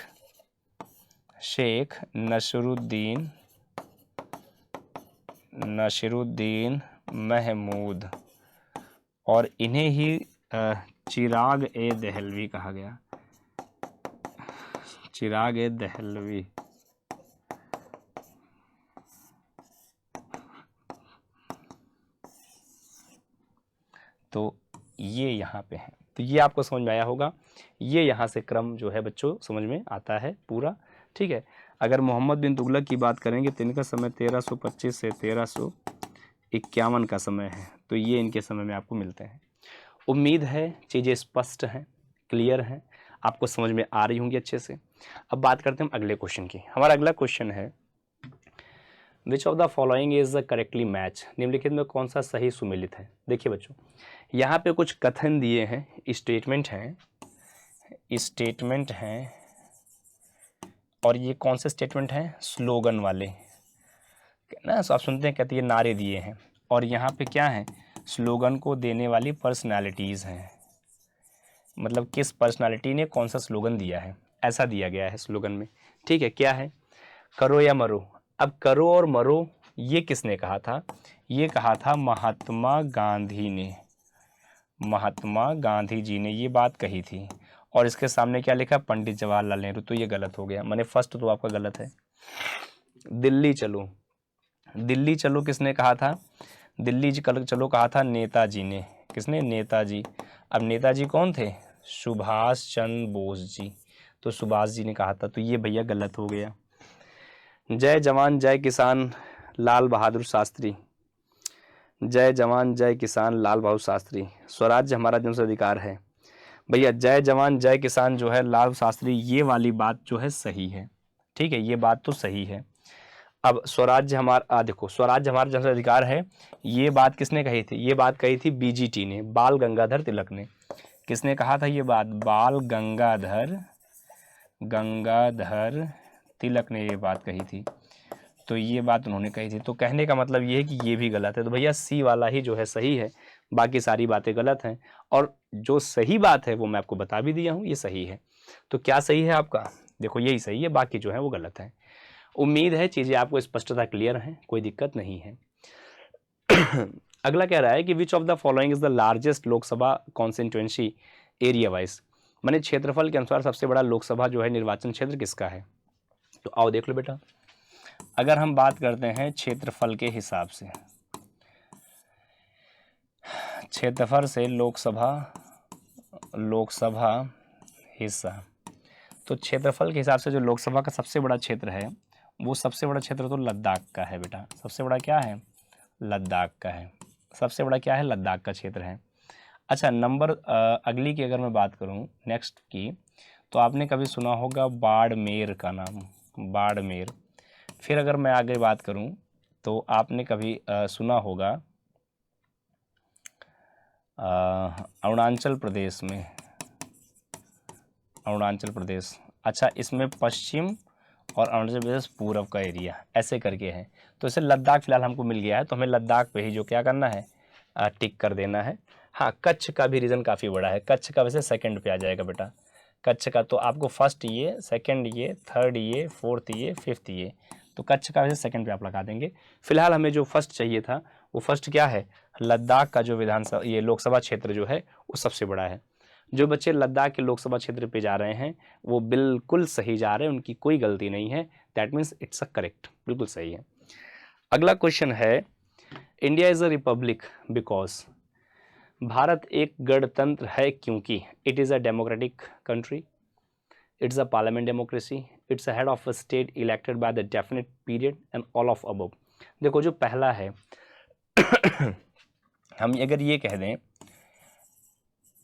नसीरुद्दीन महमूद, और इन्हें ही चिराग ए दहलवी कहा गया, चिराग ए दहलवी। तो ये यहाँ पे है, तो ये आपको समझ में आया होगा। ये यहाँ से क्रम जो है बच्चों समझ में आता है पूरा। ठीक है, अगर मोहम्मद बिन तुगलक की बात करेंगे तो इनका समय 1325 से 1351 का समय है, तो ये इनके समय में आपको मिलते हैं। उम्मीद है चीज़ें स्पष्ट हैं, क्लियर हैं, आपको समझ में आ रही होंगी अच्छे से। अब बात करते हैं हम अगले क्वेश्चन की। हमारा अगला क्वेश्चन है विच of the following is the correctly match? निम्नलिखित में कौन सा सही सुमेलित है? देखिए बच्चों, यहाँ पे कुछ कथन दिए हैं, स्टेटमेंट हैं, और ये कौन से स्टेटमेंट हैं? स्लोगन वाले ना, आप सुनते हैं कहते हैं नारे दिए हैं, और यहाँ पे क्या है? स्लोगन को देने वाली पर्सनालिटीज़ हैं, मतलब किस पर्सनालिटी ने कौन सा स्लोगन दिया है, ऐसा दिया गया है स्लोगन में। ठीक है, क्या है? करो या मरो। अब करो और मरो ये किसने कहा था? ये कहा था महात्मा गांधी ने, महात्मा गांधी जी ने ये बात कही थी। और इसके सामने क्या लिखा? पंडित जवाहरलाल नेहरू। तो ये गलत हो गया, माने फर्स्ट तो आपका गलत है। दिल्ली चलो, दिल्ली चलो किसने कहा था? दिल्ली चलो कहा था नेताजी ने। किसने? नेताजी। अब नेताजी कौन थे? सुभाष चंद्र बोस जी। तो सुभाष जी ने कहा था, तो ये भैया गलत हो गया। जय जवान जय किसान लाल बहादुर शास्त्री, जय जवान जय किसान लाल बहादुर शास्त्री। स्वराज्य हमारा जन्मसिद्ध अधिकार है। भैया जय जवान जय किसान जो है लाल शास्त्री, ये वाली बात जो है सही है। ठीक है, ये बात तो सही है। अब स्वराज्य हमारा, देखो स्वराज्य हमारा जन्मसिद्ध अधिकार है, ये बात किसने कही थी? ये बात कही थी बीजीटी ने, बाल गंगाधर तिलक ने। किसने कहा था ये बात? बाल गंगाधर तिलक ने ये बात कही थी। तो ये बात उन्होंने कही थी। तो कहने का मतलब ये है कि ये भी गलत है। तो भैया सी वाला ही जो है सही है, बाकी सारी बातें गलत हैं। और जो सही बात है वो मैं आपको बता भी दिया हूँ, ये सही है। तो क्या सही है आपका? देखो यही सही है, बाकी जो है वो गलत है। उम्मीद है चीज़ें आपको स्पष्टता क्लियर हैं, कोई दिक्कत नहीं है। अगला कह रहा है कि which of the following is the largest Lok Sabha constituency area wise, माने क्षेत्रफल के अनुसार सबसे बड़ा लोकसभा जो है निर्वाचन क्षेत्र किसका है। तो आओ देख लो बेटा, अगर हम बात करते हैं क्षेत्रफल के हिसाब से, क्षेत्रफल से लोकसभा हिस्सा, तो क्षेत्रफल के हिसाब से जो लोकसभा का सबसे बड़ा क्षेत्र है, वो सबसे बड़ा क्षेत्र तो लद्दाख का है बेटा। सबसे बड़ा क्या है? लद्दाख का है। सबसे बड़ा क्या है? लद्दाख का क्षेत्र है। अच्छा, नंबर अगली की अगर मैं बात करूं नेक्स्ट की, तो आपने कभी सुना होगा बाड़मेर का नाम, बाड़मेर। फिर अगर मैं आगे बात करूं तो आपने कभी सुना होगा अरुणाचल प्रदेश में, अरुणाचल प्रदेश। अच्छा, इसमें पश्चिम और अरुणाचल प्रदेश पूर्व का एरिया ऐसे करके है। तो इसे लद्दाख फिलहाल हमको मिल गया है, तो हमें लद्दाख पे ही जो क्या करना है, टिक कर देना है। हाँ, कच्छ का भी रीजन काफ़ी बड़ा है। कच्छ का वैसे सेकंड पे आ जाएगा बेटा। कच्छ का तो आपको फर्स्ट ये, सेकंड ये, थर्ड ये, फोर्थ ये, फिफ्थ ये, तो कच्छ का वैसे सेकंड पे आप लगा देंगे। फिलहाल हमें जो फर्स्ट चाहिए था वो फर्स्ट क्या है, लद्दाख का जो विधानसभा ये लोकसभा क्षेत्र जो है वो सबसे बड़ा है। जो बच्चे लद्दाख के लोकसभा क्षेत्र पे जा रहे हैं वो बिल्कुल सही जा रहे हैं, उनकी कोई गलती नहीं है। That means it's a correct, बिल्कुल सही है। अगला क्वेश्चन है, India is a republic because, Bharat एक गणतंत्र है क्योंकि it is a democratic country, it's a parliament democracy, it's a head of a state elected by the definite period and all of above. देखो जो पहला है हम अगर ये कह दें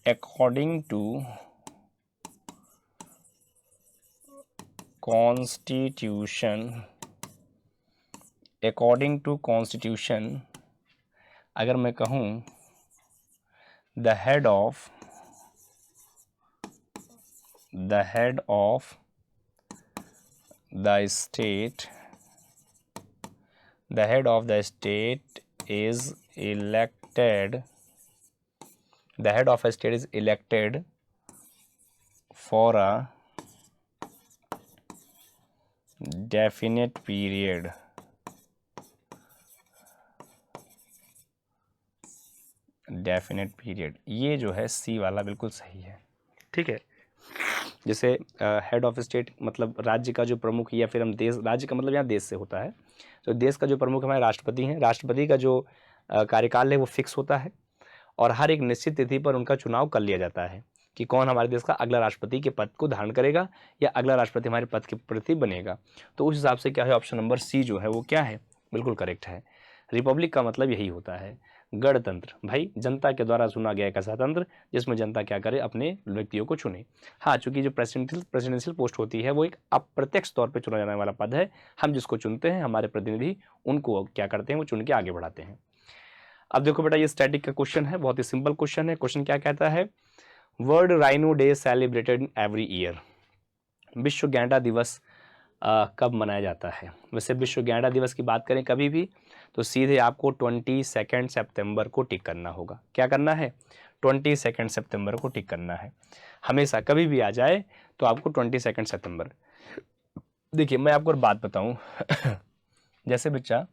according to constitution, according to constitution अगर मैं कहूँ the head of the state, the head of the state is elected, the head of a state is elected for a definite period, definite period. ये जो है सी वाला बिल्कुल सही है, ठीक है। जैसे हेड ऑफ स्टेट मतलब राज्य का जो प्रमुख, या फिर हम देश, राज्य का मतलब यहाँ देश से होता है, तो देश का जो प्रमुख हमारे राष्ट्रपति हैं, राष्ट्रपति का जो कार्यकाल है वो फिक्स होता है और हर एक निश्चित तिथि पर उनका चुनाव कर लिया जाता है कि कौन हमारे देश का अगला राष्ट्रपति के पद को धारण करेगा या अगला राष्ट्रपति हमारे पद के प्रति बनेगा। तो उस हिसाब से क्या है, ऑप्शन नंबर सी जो है वो क्या है, बिल्कुल करेक्ट है। रिपब्लिक का मतलब यही होता है, गणतंत्र, भाई जनता के द्वारा चुना गया एक ऐसा तंत्र जिसमें जनता क्या करे, अपने व्यक्तियों को चुने। हाँ, चूंकि जो प्रेसिडेंशियल पोस्ट होती है वो एक अप्रत्यक्ष तौर पे चुना जाने वाला पद है, हम जिसको चुनते हैं हमारे प्रतिनिधि उनको क्या करते हैं, वो चुन के आगे बढ़ाते हैं। अब देखो बेटा, ये स्टैटिक का क्वेश्चन है, बहुत ही सिंपल क्वेश्चन है। क्वेश्चन क्या कहता है, world rhino day celebrated every year, विश्व गैंडा दिवस कब मनाया जाता है। वैसे विश्व गैंडा दिवस की बात करें कभी भी तो सीधे आपको 22 सितंबर को टिक करना होगा। क्या करना है, 22 सितंबर को टिक करना है। हमेशा कभी भी आ जाए तो आपको 22 सितंबर। देखिए मैं आपको बात बताऊं जैसे बच्चा,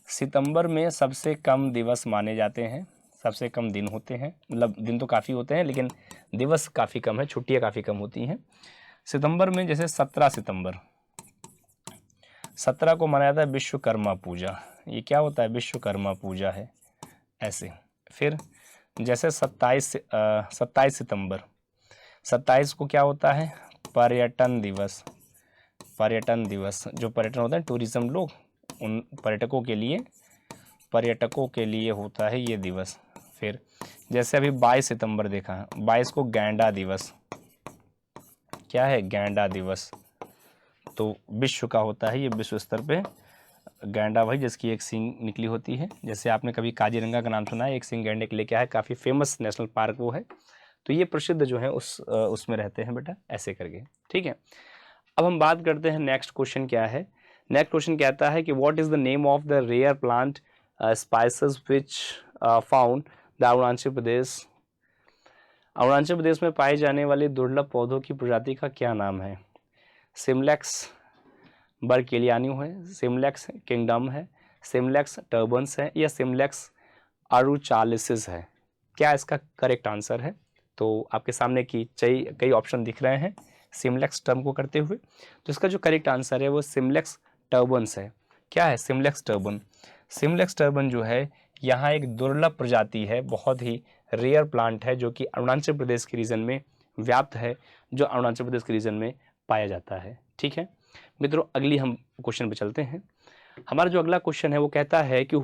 सितंबर में सबसे कम दिवस माने जाते हैं, सबसे कम दिन होते हैं, मतलब दिन तो काफ़ी होते हैं लेकिन दिवस काफ़ी कम है, छुट्टियाँ काफ़ी कम होती हैं सितंबर में। जैसे 17 सितंबर, 17 को मनाया जाता है विश्वकर्मा पूजा। ये क्या होता है, विश्वकर्मा पूजा है ऐसे। फिर जैसे 27 सितंबर, 27 को क्या होता है, पर्यटन दिवस। पर्यटन दिवस, जो पर्यटन होता है टूरिज्म लोग, उन पर्यटकों के लिए होता है ये दिवस। फिर जैसे अभी 22 सितंबर देखा, 22 को गैंडा दिवस, क्या है, गैंडा दिवस, तो विश्व का होता है ये, विश्व स्तर पे गैंडा भाई जिसकी एक सींग निकली होती है। जैसे आपने कभी काजीरंगा का नाम सुना है, एक सींग गैंडे के लिए क्या है, काफ़ी फेमस नेशनल पार्क वो है, तो ये प्रसिद्ध जो है उसमें रहते हैं बेटा, ऐसे करके, ठीक है। अब हम बात करते हैं नेक्स्ट क्वेश्चन क्या है। नेक्स्ट क्वेश्चन कहता है कि what is the name of the rare plant spices which found the Arunachal Pradesh, Arunachal Pradesh में पाए जाने वाले दुर्लभ पौधों की प्रजाति का क्या नाम है। सिमलेक्स बर्केलियानियो है, सिमलेक्स किंगडम है, सिमलेक्स टर्बन्स है, या सिमलेक्स अरुचालिसिस है? क्या इसका करेक्ट आंसर है? तो आपके सामने कई ऑप्शन दिख रहे हैं सिमलेक्स टर्म को करते हुए। तो इसका जो करेक्ट आंसर है वो सिमलेक्स टर्बन्स है। क्या है सिमलेक्स टर्बन? सिमलेक्स टर्बन जो है यहाँ एक दुर्लभ प्रजाति है, बहुत ही रेयर प्लांट है जो कि अरुणाचल प्रदेश के रीजन में व्याप्त है, जो अरुणाचल प्रदेश के रीजन में पाया जाता है। ठीक है मित्रों, अगली हम क्वेश्चन पे चलते हैं। हमारा जो अगला क्वेश्चन है वो कहता है कि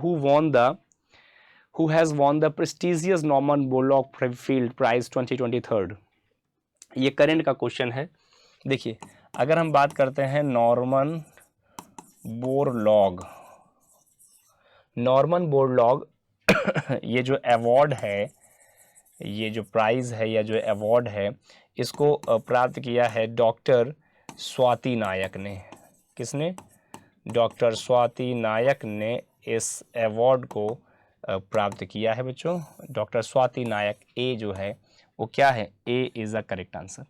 who has won the prestigious Norman Borlaug Field Prize 2023? ये करंट का क्वेश्चन है। देखिए, अगर हम बात करते हैं नॉर्मन बोरलॉग ये जो अवार्ड है, ये जो प्राइज है या जो अवार्ड है, इसको प्राप्त किया है डॉक्टर स्वाति नायक ने। किसने? डॉक्टर स्वाति नायक ने इस अवार्ड को प्राप्त किया है बच्चों। डॉक्टर स्वाति नायक, ए जो है वो क्या है? A is the correct answer.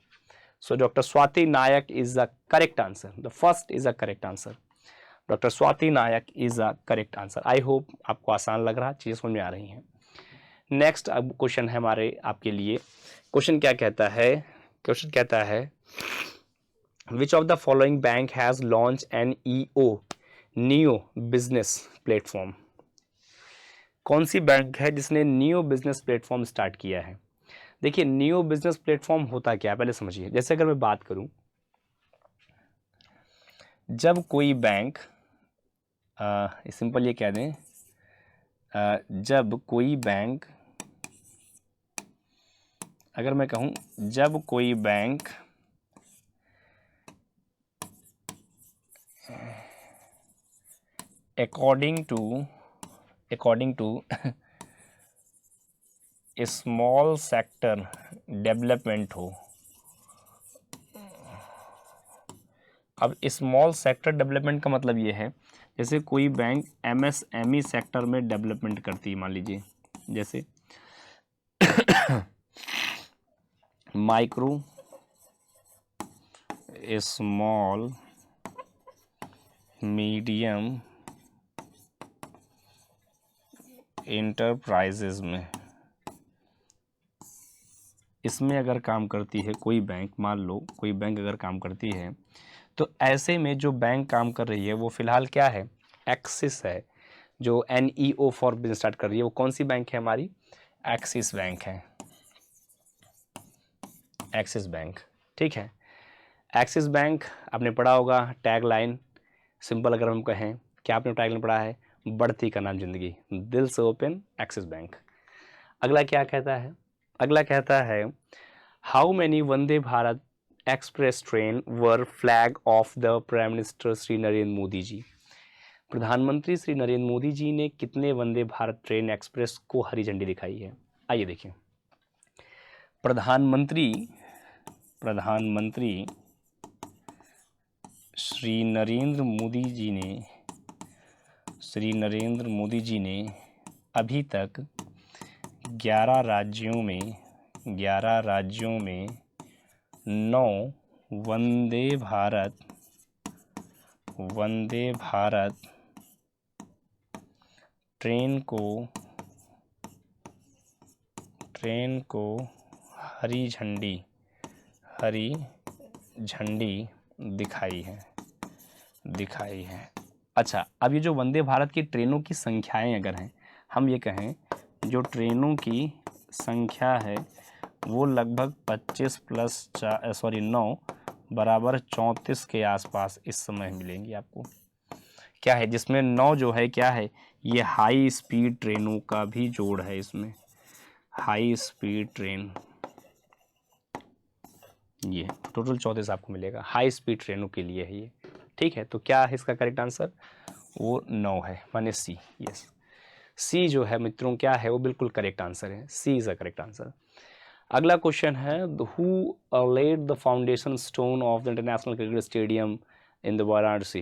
So doctor Swati Nayak is the correct answer. The first is the correct answer. Doctor Swati Nayak is the correct answer. I hope आपको आसान लग रहा है, चीज़ें समझ में आ रही हैं। नेक्स्ट अब क्वेश्चन है हमारे आपके लिए। क्वेश्चन क्या कहता है? क्वेश्चन कहता है विच of the following bank has launch N neo business platform? कौन सी बैंक है जिसने नियो बिजनेस प्लेटफॉर्म स्टार्ट किया है? देखिए, नियो बिजनेस प्लेटफॉर्म होता क्या है पहले समझिए। जैसे अगर मैं बात करूं, जब कोई बैंक सिंपल ये कह दें, जब कोई बैंक, अगर मैं कहूं जब कोई bank according to small sector development हो। अब स्मॉल सेक्टर डेवलपमेंट का मतलब ये है, जैसे कोई बैंक एमएसएमई सेक्टर में डेवलपमेंट करती है, मान लीजिए जैसे माइक्रो स्मॉल मीडियम इंटरप्राइजेज में, इसमें अगर काम करती है कोई बैंक, मान लो कोई बैंक अगर काम करती है, तो ऐसे में जो बैंक काम कर रही है वो फिलहाल क्या है? एक्सिस है। जो NEO फॉर बिजनेस स्टार्ट कर रही है वो कौन सी बैंक है? हमारी एक्सिस बैंक है। एक्सिस बैंक, ठीक है। एक्सिस बैंक आपने पढ़ा होगा, टैग लाइन सिंपल अगर हम कहें, क्या आपने टैग लाइन पढ़ा है? बढ़ती का नाम जिंदगी, दिल से ओपन एक्सिस बैंक। अगला क्या कहता है? अगला कहता है how many Vande Bharat express train were flag off the prime minister Shri Narendra Modi ji? प्रधानमंत्री श्री नरेंद्र मोदी जी ने कितने वंदे भारत ट्रेन एक्सप्रेस को हरी झंडी दिखाई है? आइए देखें। प्रधानमंत्री श्री नरेंद्र मोदी जी ने अभी तक 11 राज्यों में 9 वंदे भारत ट्रेन को हरी झंडी दिखाई है। अच्छा, अब ये जो वंदे भारत की ट्रेनों की संख्याएं अगर हैं, हम ये कहें जो ट्रेनों की संख्या है वो लगभग 25 प्लस 9 बराबर 34 के आसपास इस समय मिलेंगी आपको। क्या है? जिसमें 9 जो है क्या है? ये हाई स्पीड ट्रेनों का भी जोड़ है इसमें। हाई स्पीड ट्रेन, ये टोटल 34 आपको मिलेगा। हाई स्पीड ट्रेनों के लिए है ये, ठीक है। तो क्या है इसका करेक्ट आंसर? वो 9 है, माने सी। यस, सी जो है मित्रों क्या है? वो बिल्कुल करेक्ट आंसर है। C is the correct answer. अगला क्वेश्चन है who laid the foundation stone of the international cricket stadium in the Varanasi?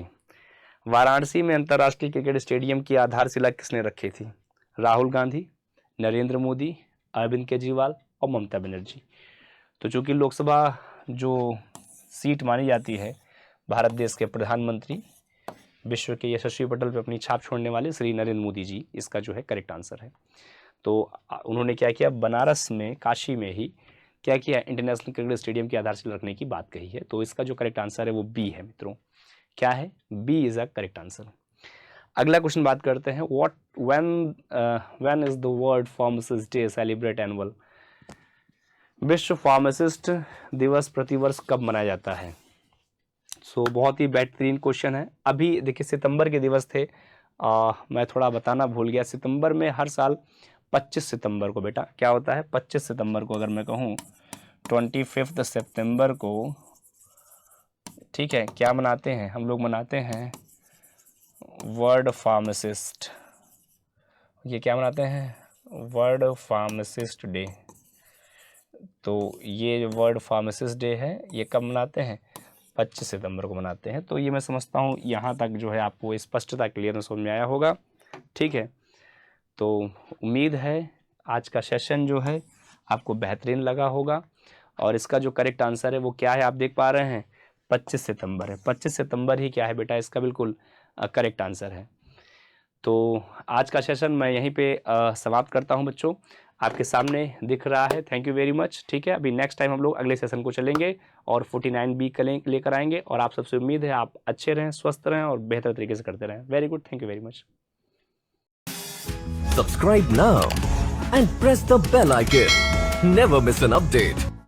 Varanasi में अंतर्राष्ट्रीय क्रिकेट स्टेडियम की आधारशिला किसने रखी थी? राहुल गांधी, नरेंद्र मोदी, अरविंद केजरीवाल और ममता बनर्जी। तो चूंकि लोकसभा जो सीट मानी जाती है भारत देश के प्रधानमंत्री, विश्व के यशस्वी पटल पे अपनी छाप छोड़ने वाले श्री नरेंद्र मोदी जी, इसका जो है करेक्ट आंसर है। तो उन्होंने क्या किया, बनारस में, काशी में ही क्या किया, इंटरनेशनल क्रिकेट स्टेडियम की आधारशिला रखने की बात कही है। तो इसका जो करेक्ट आंसर है वो बी है मित्रों। क्या है, B is a correct answer. अगला क्वेश्चन बात करते हैं, when is the world pharmacist day celebrate annual. विश्व फार्मासिस्ट दिवस प्रतिवर्ष कब मनाया जाता है। सो बहुत ही बेहतरीन क्वेश्चन है। अभी देखिए सितंबर के दिवस थे, मैं थोड़ा बताना भूल गया, सितंबर में हर साल 25 सितंबर को बेटा क्या होता है, 25 सितंबर को, अगर मैं कहूँ 25 सितंबर को, ठीक है, क्या मनाते हैं हम लोग, मनाते हैं वर्ल्ड फार्मासिस्ट, ये क्या मनाते हैं, वर्ल्ड फार्मासिस्ट डे। तो ये जो वर्ल्ड फार्मासिस्ट डे है ये कब मनाते हैं, 25 सितंबर को मनाते हैं। तो ये मैं समझता हूँ यहाँ तक जो है आपको स्पष्टता क्लियर समझ में आया होगा, ठीक है। तो उम्मीद है आज का सेशन जो है आपको बेहतरीन लगा होगा, और इसका जो करेक्ट आंसर है वो क्या है, आप देख पा रहे हैं 25 सितंबर है। 25 सितंबर ही क्या है बेटा, इसका बिल्कुल करेक्ट आंसर है। तो आज का सेशन मैं यहीं पे समाप्त करता हूं बच्चों, आपके सामने दिख रहा है। थैंक यू वेरी मच, ठीक है। अभी नेक्स्ट टाइम हम लोग अगले सेशन को चलेंगे और 49B लेकर आएंगे, और आप सबसे उम्मीद है आप अच्छे रहें, स्वस्थ रहें और बेहतर तरीके से करते रहें। Very good, thank you very much. Subscribe now and press the bell icon. Never miss an update.